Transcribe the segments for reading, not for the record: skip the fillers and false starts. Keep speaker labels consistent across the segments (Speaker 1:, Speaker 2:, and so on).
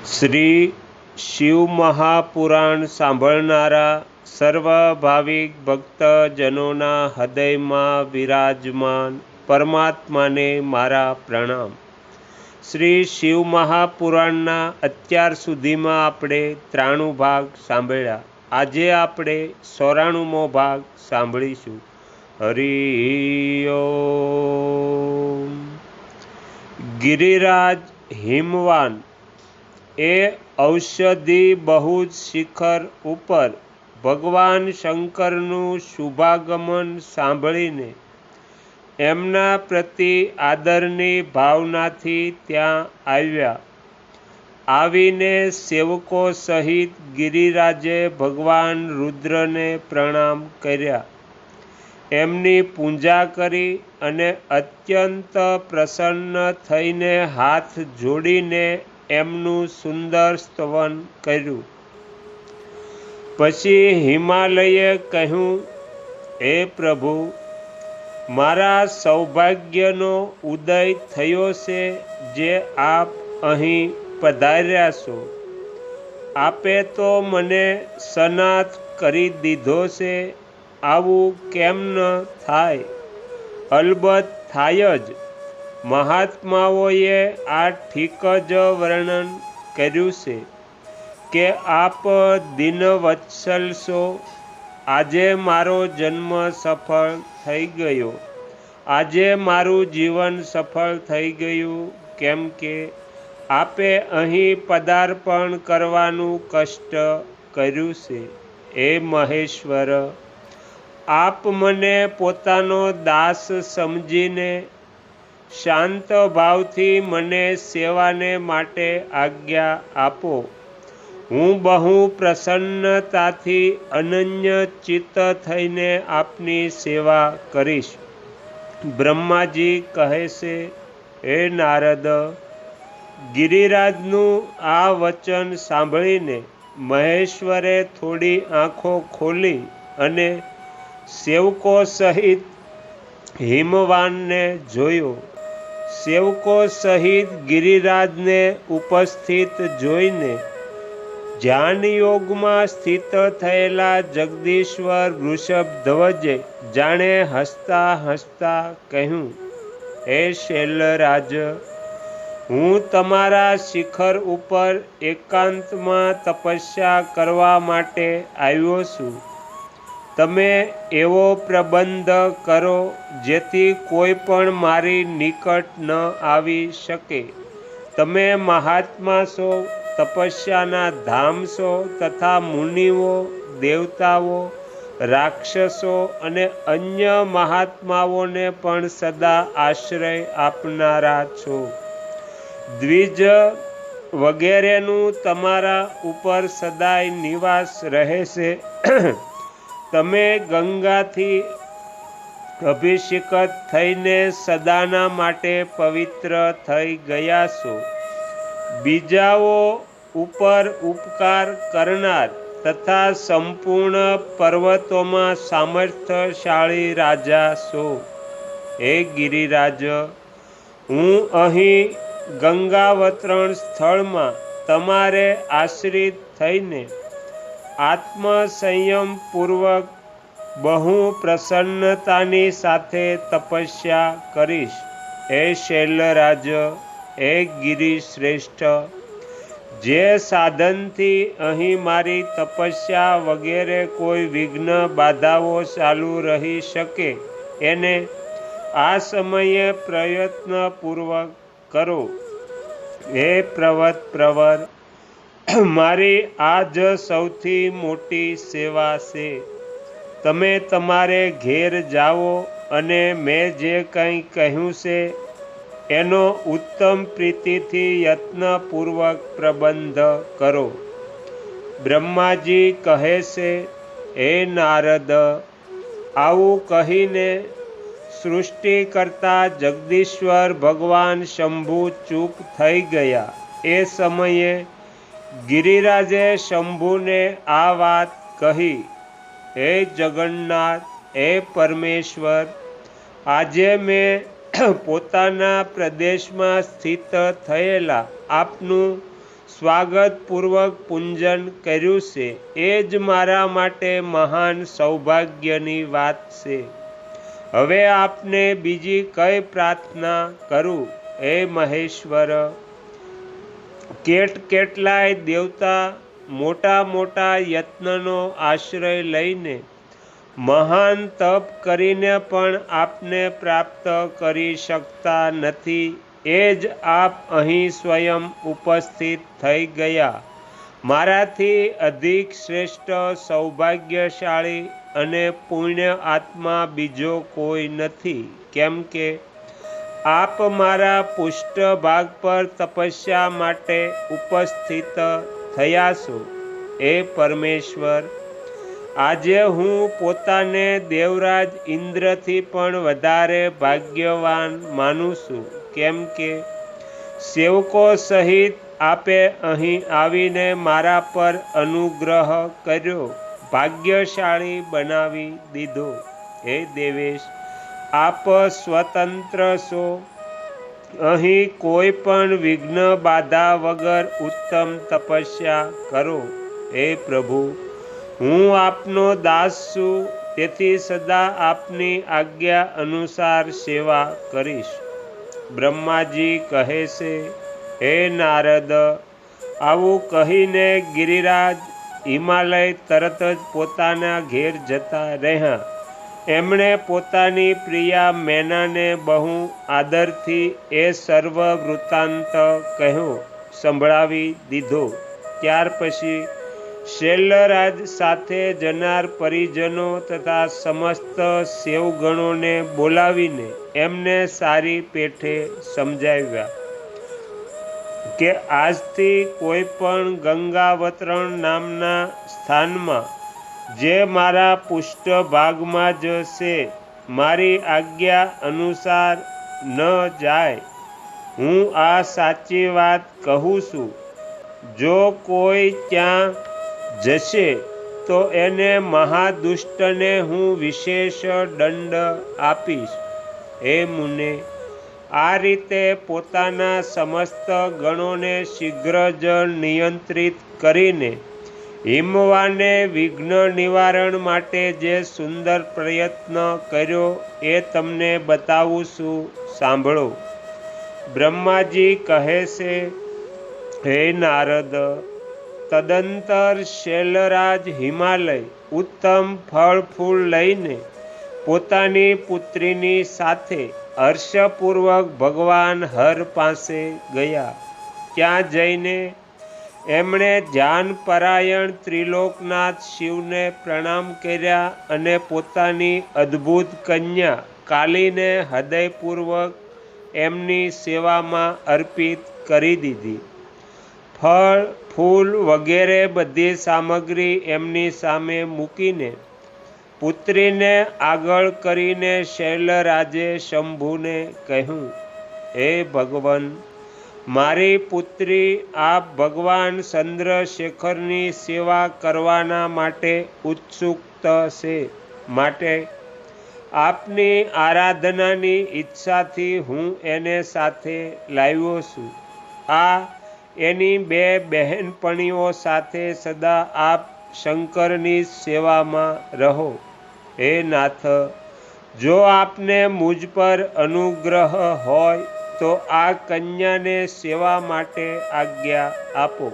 Speaker 1: શ્રી શિવ મહાપુરાણ સાંભળનારા સર્વ ભાવિક ભક્તજનોના હૃદયમાં વિરાજમાન પરમાત્માને મારા પ્રણામ। શ્રી શિવ મહાપુરાણના અત્યાર સુધીમાં આપણે 93 ભાગ સાંભળ્યા। આજે આપણે 94મો ભાગ સાંભળીશું। હરિ ઓમ। ગિરિરાજ હિમવાન એ ઔષધિ બહુજ શિખર ઉપર ભગવાન શંકરનું શુભાગમન સાંભળીને એમના પ્રતિ આદરની ભાવનાથી ત્યાં આવ્યા। આવીને સેવકો સહિત ગિરિરાજે ભગવાન રુદ્રને પ્રણામ કર્યા, એમની પૂજા કરી અને અત્યંત પ્રસન્ન થઈને હાથ જોડીને એમનું સુંદર સ્તવન કર્યું। પછી હિમાલયે કહ્યું, હે પ્રભુ, મારા સૌભાગ્યનો ઉદય થયો છે જે આપ અહીં પધાર્યા છો। આપે તો મને સનાથ કરી દીધો છે, આવું કેમ ન થાય? અલબત્ત થાય જ। મહાત્માઓએ આ ઠીક જ વર્ણન કર્યું છે કે આપ દીનવત્સલ છો। આજે મારો જન્મ સફળ થઈ ગયો, આજે મારું જીવન સફળ થઈ ગયું, કેમ કે આપે અહીં પદાર્પણ કરવાનું કષ્ટ કર્યું છે। હે મહેશ્વર, આપ મને પોતાનો દાસ સમજીને શાંત ભાવથી મને સેવાને માટે આજ્ઞા આપો। હું બહુ પ્રસન્નતાથી અનન્ય ચિત્ત થઈને આપની સેવા કરીશ। બ્રહ્માજી કહે છે, હે નારદ, ગિરિરાજનું આ વચન સાંભળીને મહેશ્વરે થોડી આંખો ખોલી અને સેવકો સહિત હિમવાનને જોયો। સેવકો સહિત ગિરિરાજને ઉપસ્થિત જોઈને ધ્યાન યોગમાં સ્થિત થયેલા જગદીશ્વર વૃષભધ્વજે જાણે હસતા હસતા કહ્યું, હે શૈલરાજ, હું તમારા શિખર ઉપર એકાંતમાં તપસ્યા કરવા માટે આવ્યો છું। તમે એવો પ્રબંધ કરો જેથી કોઈ પણ મારી નિકટ ન આવી શકે। તમે મહાત્મા છો, તપસ્યાના ધામ છો તથા મુનિઓ, દેવતાઓ, રાક્ષસો અને અન્ય મહાત્માઓને પણ સદા આશ્રય આપનારા છો। દ્વિજ વગેરેનું તમારા ઉપર સદાય નિવાસ રહે છે। તમે ગંગાથી અભિષેકત થઈને સદાના માટે પવિત્ર થઈ ગયા છો। બીજાઓ ઉપર ઉપકાર કરનાર તથા સંપૂર્ણ પર્વતોમાં સામર્થ્યશાળી રાજા છો। હે ગિરિરાજ, હું અહીં ગંગાવતરણ સ્થળમાં તમારે આશ્રિત થઈને આત્મસંયમપૂર્વક બહુ પ્રસન્નતાની સાથે તપસ્યા કરીશ। હે શૈલરાજ, હે ગિરિશ્રેષ્ઠ, જે સાધનથી અહીં મારી તપસ્યા વગેરે કોઈ વિઘ્ન બાધાઓ ચાલુ રહી શકે એને આ સમયે પ્રયત્નપૂર્વક કરો। હે પર્વત પ્રવર, મારી આ જ સૌથી મોટી સેવા છે। તમે તમારે ઘેર જાઓ અને મેં જે કંઈ કહ્યું છે એનો ઉત્તમ પ્રીતિથી યત્નપૂર્વક પ્રબંધ કરો। બ્રહ્માજી કહે છે, હે નારદ, આવું કહીને સૃષ્ટિ કરતા જગદીશ્વર ભગવાન શંભુ ચૂપ થઈ ગયા। એ સમયે ગિરિરાજે શંભુને આ વાત કહી, હે જગન્નાથ, હે પરમેશ્વર, આજે મેં પોતાના પ્રદેશમાં સ્થિત થયેલા આપનું સ્વાગતપૂર્વક પૂજન કર્યું છે, એ જ મારા માટે મહાન સૌભાગ્યની વાત છે. હવે આપને બીજી કઈ પ્રાર્થના કરું, હે મહેશ્વર? કેટલાય દેવતા મોટા મોટા યત્નનો આશ્રય લઈને મહાન તપ કરીને પણ આપને પ્રાપ્ત કરી શકતા નથી. એ જ આપ અહીં સ્વયં ઉપસ્થિત થઈ ગયા. મારાથી અધિક શ્રેષ્ઠ, સૌભાગ્યશાળી અને પુણ્ય આત્મા બીજો કોઈ નથી, કેમ કે આપ મારા પૃષ્ઠભાગ પર તપસ્યા માટે ઉપસ્થિત થયા છો. હે પરમેશ્વર, આજે હું પોતાને દેવરાજ ઇન્દ્રથી પણ વધારે ભાગ્યવાન માનું છું, કેમ કે સેવકો સહિત આપે અહીં આવીને મારા પર અનુગ્રહ કર્યો, ભાગ્યશાળી બનાવી દીધો. હે દેવેશ, આપ સ્વતંત્ર છો. અહીં કોઈ પણ વિઘ્ન બાધા વગર ઉત્તમ તપસ્યા કરો. હે પ્રભુ, હું આપનો દાસ છું, તેથી સદા આપની આજ્ઞા અનુસાર સેવા કરીશ. બ્રહ્માજી કહે છે, હે નારદ, આવું કહીને ગિરિરાજ હિમાલય તરત જ પોતાના ઘેર જતા રહ્યા. એમણે પોતાની પ્રિયા મેનાને બહુ આદરથી એ સર્વ વૃત્તાંત કહ્યો, સંભળાવી દીધો. ત્યાર પછી શૈલરાજ સાથે જનાર પરિજનો તથા સમસ્ત સેવગણોને બોલાવીને એમને સારી પેઠે સમજાવ્યા કે આજથી કોઈ પણ ગંગાવતરણ નામના સ્થાનમાં, જે મારા પૃષ્ઠભાગમાં જ છે, મારી આજ્ઞા અનુસાર ન જાય. હું આ સાચી વાત કહું છું. જો કોઈ ત્યાં જશે તો એને મહાદુષ્ટને હું વિશેષ દંડ આપીશ. હે મુને, આ રીતે પોતાના સમસ્ત ગણોને શીઘ્ર જ નિયંત્રિત કરીને હિમવાને વિઘ્ન નિવારણ માટે જે સુંદર પ્રયત્ન કર્યો એ તમને બતાવું છું, સાંભળો. બ્રહ્માજી કહે છે, હે નારદ, તદંતર શૈલરાજ હિમાલય ઉત્તમ ફળ ફૂલ લઈને પોતાની પુત્રીની સાથે હર્ષપૂર્વક ભગવાન હર પાસે ગયા. ત્યાં જઈને એમણે ધ્યાનપરાયણ ત્રિલોકનાથ શિવને પ્રણામ કર્યા અને પોતાની અદ્ભુત કન્યા કાલીને હૃદયપૂર્વક એમની સેવામાં અર્પિત કરી દીધી. ફળ ફૂલ વગેરે બધી સામગ્રી એમની સામે મૂકીને પુત્રીને આગળ કરીને શૈલરાજે શંભુને કહ્યું, હે ભગવાન, મારી પુત્રી આપ ભગવાન ચંદ્રશેખરની સેવા કરવાના માટે ઉત્સુક છે, માટે આપની આરાધનાની ઈચ્છાથી હું એને સાથે લાવ્યો છું. આ એની બે બહેનપણીઓ સાથે સદા આપ શંકરની સેવામાં રહો. હે નાથ, જો આપને મુજ પર અનુગ્રહ હોય તો આ કન્યાને સેવા માટે આજ્ઞા આપો.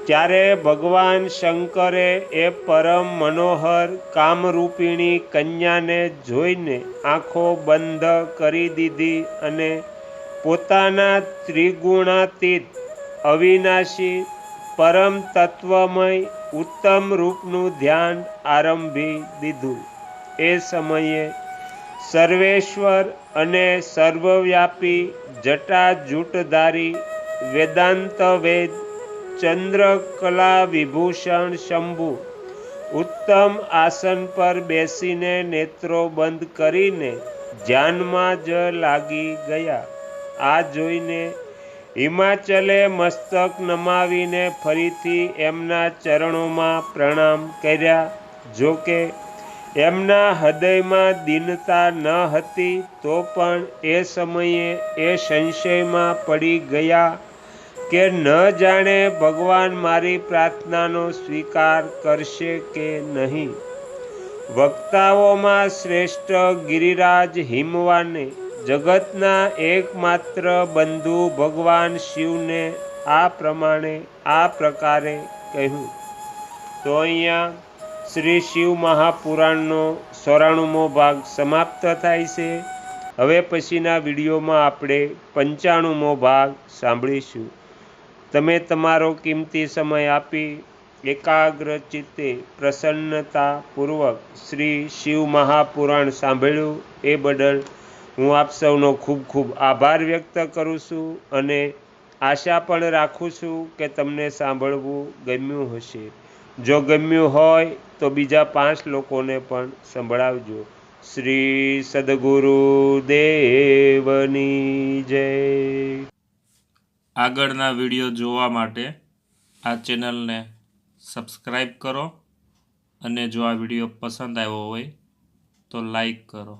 Speaker 1: ત્યારે ભગવાન શંકરે એ પરમ મનોહર કામરૂપિણી કન્યાને જોઈને આંખો બંધ કરી દીધી અને પોતાના ત્રિગુણાતીત, અવિનાશી, પરમ તત્વમય ઉત્તમ રૂપનું ધ્યાન આરંભી દીધું. એ સમયે સર્વેશ્વર અને સર્વવ્યાપી જટાજૂટધારી વેદાંત વેદ ચંદ્રકલા વિભૂષણ શંભુ ઉત્તમ આસન પર બેસીને નેત્રો બંધ કરીને ધ્યાનમાં જ લાગી ગયા. આ જોઈને હિમાચલે મસ્તક નમાવીને ફરીથી એમના ચરણોમાં પ્રણામ કર્યા. જોકે એમના હૃદયમાં દીનતા ન હતી તો પણ એ સમયે એ સંશયમાં પડી ગયા કે ન જાણે ભગવાન મારી પ્રાર્થનાનો સ્વીકાર કરશે કે નહીં. વક્તાઓમાં શ્રેષ્ઠ ગિરિરાજ હિમવાને જગતના એકમાત્ર બંધુ ભગવાન શિવને આ પ્રકારે કહ્યું. તો અહીંયા શ્રી શિવ મહાપુરાણનો 94મો ભાગ સમાપ્ત થાય છે. હવે પછીના વિડીયોમાં આપણે 95મો ભાગ સાંભળીશું. તમે તમારો કિંમતી સમય આપી એકાગ્ર ચિત્તે પ્રસન્નતાપૂર્વક શ્રી શિવ મહાપુરાણ સાંભળ્યું એ બદલ હું આપ સૌનો ખૂબ ખૂબ આભાર વ્યક્ત કરું છું અને આશા પણ રાખું છું કે તમને સાંભળવું ગમ્યું હશે. જો ગમ્યું હોય તો બીજા 5 લોકોને પણ સંભળાવજો. શ્રી સદગુરુ દેવની જય.
Speaker 2: આગળના વિડીયો જોવા માટે આ ચેનલને સબસ્ક્રાઈબ કરો અને જો આ વિડીયો પસંદ આવ્યો હોય તો લાઈક કરો.